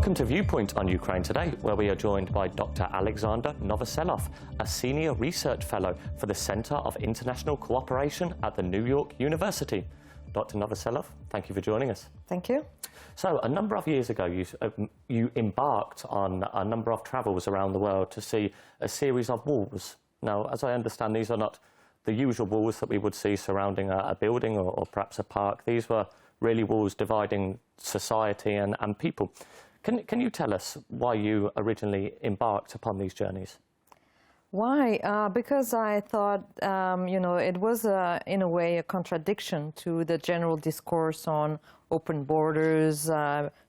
Welcome to Viewpoint on Ukraine today, where we are joined by Dr. Alexandra Novosseloff, a Senior Research Fellow for the Center of International Cooperation at the New York University. Dr. Novosseloff, thank you for joining us. Thank you. So, a number of years ago, you embarked on a number of travels around the world to see a series of walls. Now, as I understand, these are not the usual walls that we would see surrounding a building or perhaps a park. These were really walls dividing society and people. Can you tell us why you originally embarked upon these journeys? Why? Because I thought, it was, in a way, a contradiction to the general discourse on open borders,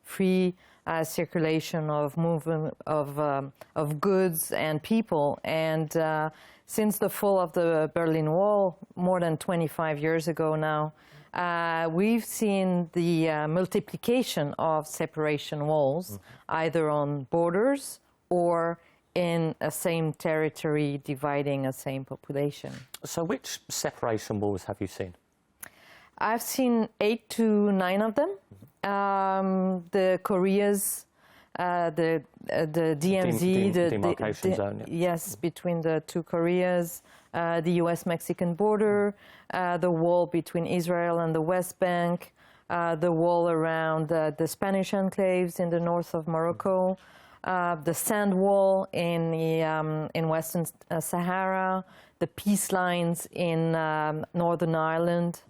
free circulation of movement of goods and people. And since the fall of the Berlin Wall, more than 25 years ago now, we've seen the multiplication of separation walls, either on borders or in a same territory dividing a same population. So which separation walls have you seen? I've seen 8 to 9 of them. The Koreas, the DMZ, the demarcation zone. Yeah. Yes, between the two Koreas, the US-Mexican border, the wall between Israel and the West Bank, the wall around the Spanish enclaves in the north of Morocco, the sand wall in Western Sahara, the peace lines in Northern Ireland,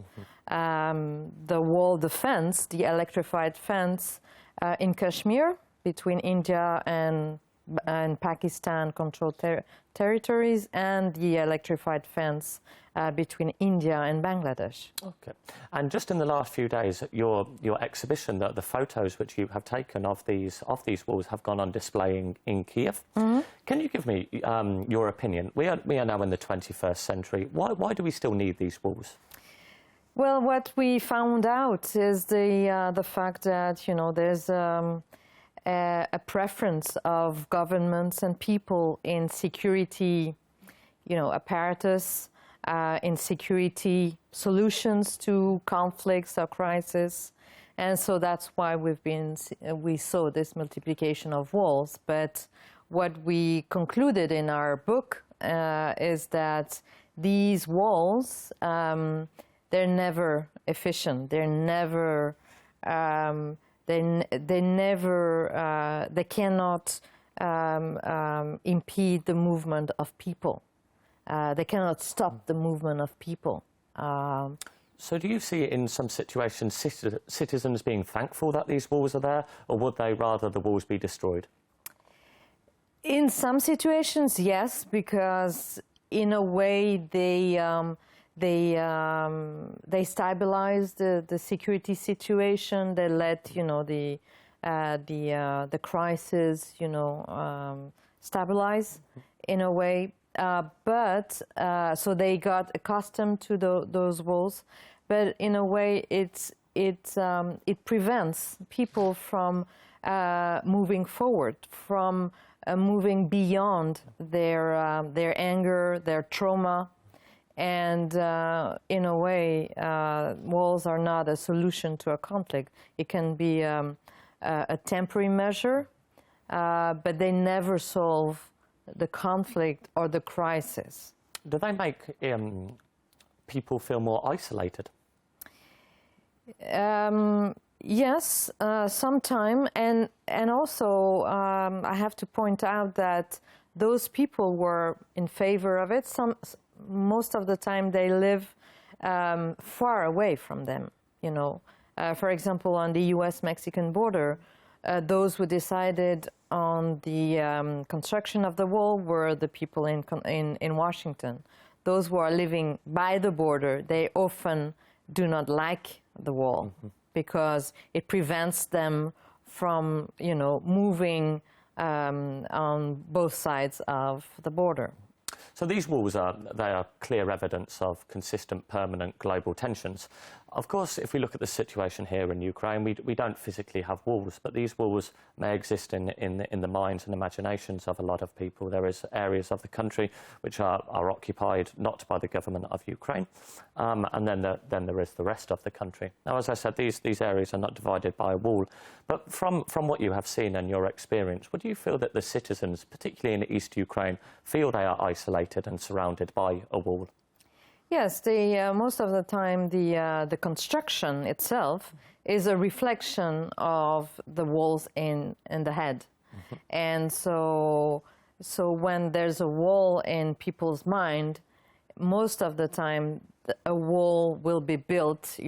the fence, the electrified fence in Kashmir between India and Pakistan-controlled territories, and the electrified fence between India and Bangladesh. Okay. And just in the last few days, your exhibition, the photos which you have taken of these walls have gone on display in Kiev. Mm-hmm. Can you give me your opinion? We are now in the 21st century. Why do we still need these walls? Well, what we found out is the fact that there's a preference of governments and people in security, apparatus, in security solutions to conflicts or crises. And so that's why we saw this multiplication of walls. But what we concluded in our book is that these walls, they're never efficient. They're never, they cannot impede the movement of people. They cannot stop the movement of people. So do you see in some situations citizens being thankful that these walls are there, or would they rather the walls be destroyed? In some situations, yes, because in a way they stabilize the security situation. They let the crisis stabilize in a way. So they got accustomed to those walls, but in a way it prevents people from moving forward, from moving beyond their anger, their trauma. And in a way, walls are not a solution to a conflict. It can be a temporary measure, but they never solve the conflict or the crisis. Do they make people feel more isolated? Yes, sometimes, and also I have to point out that those people were in favor of it. Most of the time they live far away from them, For example, on the US-Mexican border, those who decided on the construction of the wall were the people in Washington. Those who are living by the border, they often do not like the wall because it prevents them from, moving on both sides of the border. So these walls are clear evidence of consistent, permanent global tensions. Of course, if we look at the situation here in Ukraine, we don't physically have walls, but these walls may exist in the minds and imaginations of a lot of people. There is areas of the country which are occupied not by the government of Ukraine, and then there is the rest of the country. Now, as I said, these areas are not divided by a wall, but from what you have seen and your experience, would you feel that the citizens, particularly in East Ukraine, feel they are isolated and surrounded by a wall? Yes, most of the time the construction itself is a reflection of the walls in the head. Mm-hmm. And so when there's a wall in people's mind, most of the time a wall will be built,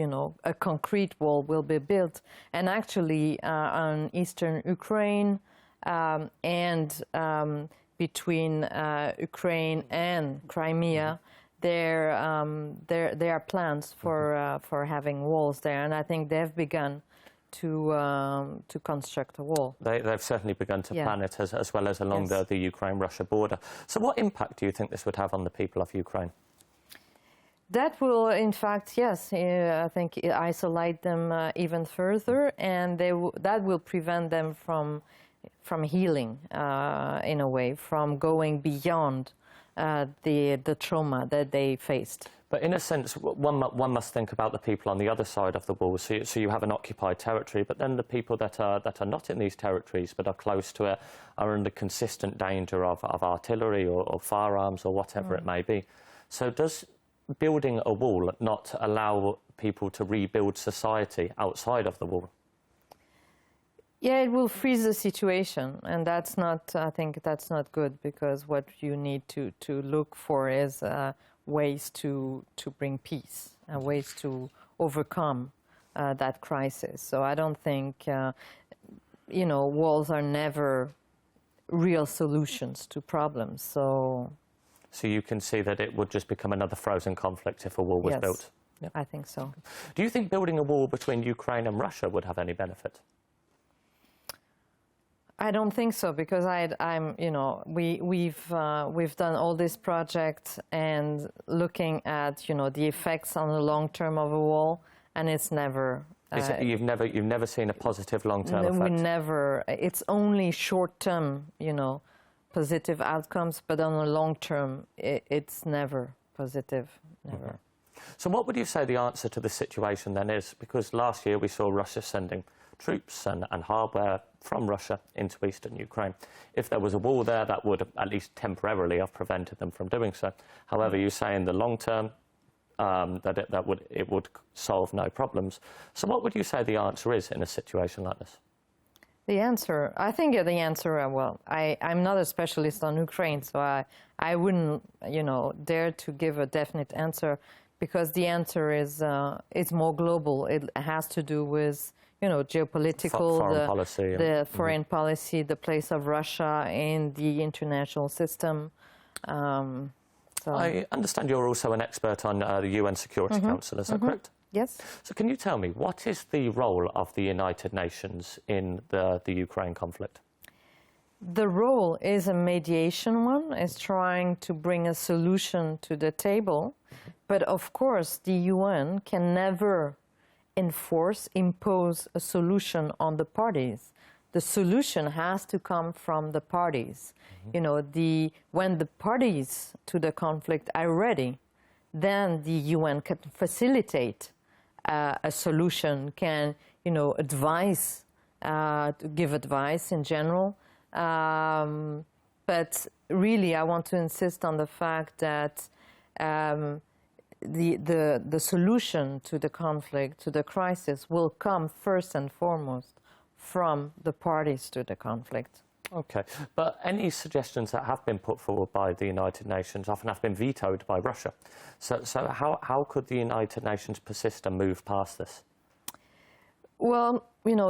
a concrete wall will be built. And actually on eastern Ukraine and between Ukraine and Crimea, there are plans for having walls there, and I think they've begun to construct a wall. They've certainly begun to plan it as well as along the Ukraine-Russia border. So what impact do you think this would have on the people of Ukraine? That will, in fact, yes, I think isolate them even further, and that will prevent them from healing in a way, from going beyond the trauma that they faced. But in a sense, one must think about the people on the other side of the wall. So you have an occupied territory, but then the people that are not in these territories but are close to it are under consistent danger of artillery or firearms or whatever it may be. So does building a wall not allow people to rebuild society outside of the wall? Yeah, it will freeze the situation, and that's not. I think that's not good, because what you need to look for is ways to bring peace and ways to overcome that crisis. So I don't think walls are never real solutions to problems. So you can see that it would just become another frozen conflict if a wall was built. Yep. I think so. Do you think building a wall between Ukraine and Russia would have any benefit? I don't think so, because we've done all these projects and looking at the effects on the long term of a wall, and it's never. You've never seen a positive long term effect. We never. It's only short term, positive outcomes, but on the long term, it's never positive. Never. Mm-hmm. So, what would you say the answer to the situation then is? Because last year we saw Russia sending troops and hardware from Russia into eastern Ukraine. If there was a wall there, that would at least temporarily have prevented them from doing so. However, you say in the long term that it would solve no problems. So what would you say the answer is in a situation like this? The answer, I think the answer, I'm not a specialist on Ukraine, so I wouldn't, dare to give a definite answer, because the answer is it's more global. It has to do with geopolitical, the foreign policy, the place of Russia in the international system. I understand you're also an expert on the UN Security Council, is that correct? Yes. So can you tell me, what is the role of the United Nations in the Ukraine conflict? The role is a mediation one, is trying to bring a solution to the table. But of course, the UN can never impose a solution on the parties. The solution has to come from the parties. When the parties to the conflict are ready, then the UN can facilitate a solution, can advise, give advice in general. But really, I want to insist on the fact that the solution to the conflict, to the crisis, will come first and foremost from the parties to the conflict. Okay, but any suggestions that have been put forward by the United Nations often have been vetoed by Russia. So how could the United Nations persist and move past this? Well,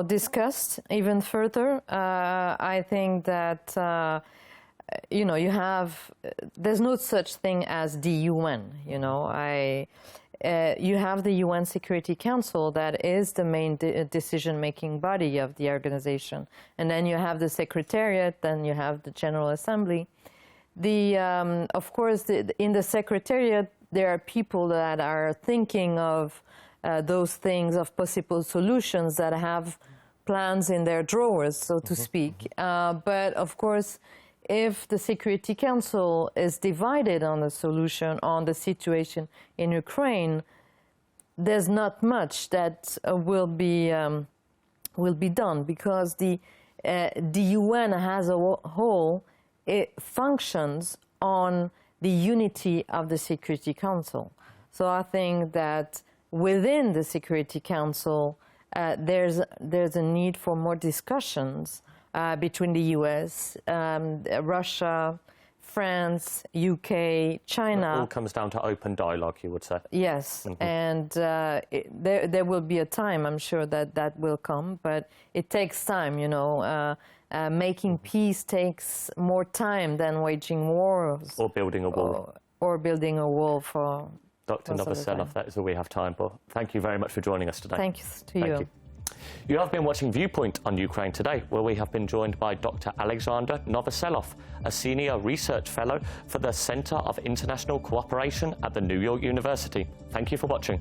discussed even further. I think that there's no such thing as the UN. You have the UN Security Council, that is the main decision-making body of the organization. And then you have the Secretariat, then you have the General Assembly. Of course, in the Secretariat, there are people that are thinking of those things of possible solutions that have plans in their drawers, so to speak. But of course, if the Security Council is divided on the solution, on the situation in Ukraine, there's not much that will be done, because the UN as a whole, it functions on the unity of the Security Council. So I think that within the Security Council, there's a need for more discussions between the US, Russia, France, UK, China. It all comes down to open dialogue, you would say. Yes, and there will be a time, I'm sure, that will come, but it takes time, you know. Making peace takes more time than waging wars. Or building a wall. Or building a wall for... Dr. Novosseloff, that is all we have time for. Thank you very much for joining us today. Thank you to you. You have been watching Viewpoint on Ukraine Today, where we have been joined by Dr. Alexandra Novosseloff, a senior research fellow for the Center of International Cooperation at the New York University. Thank you for watching.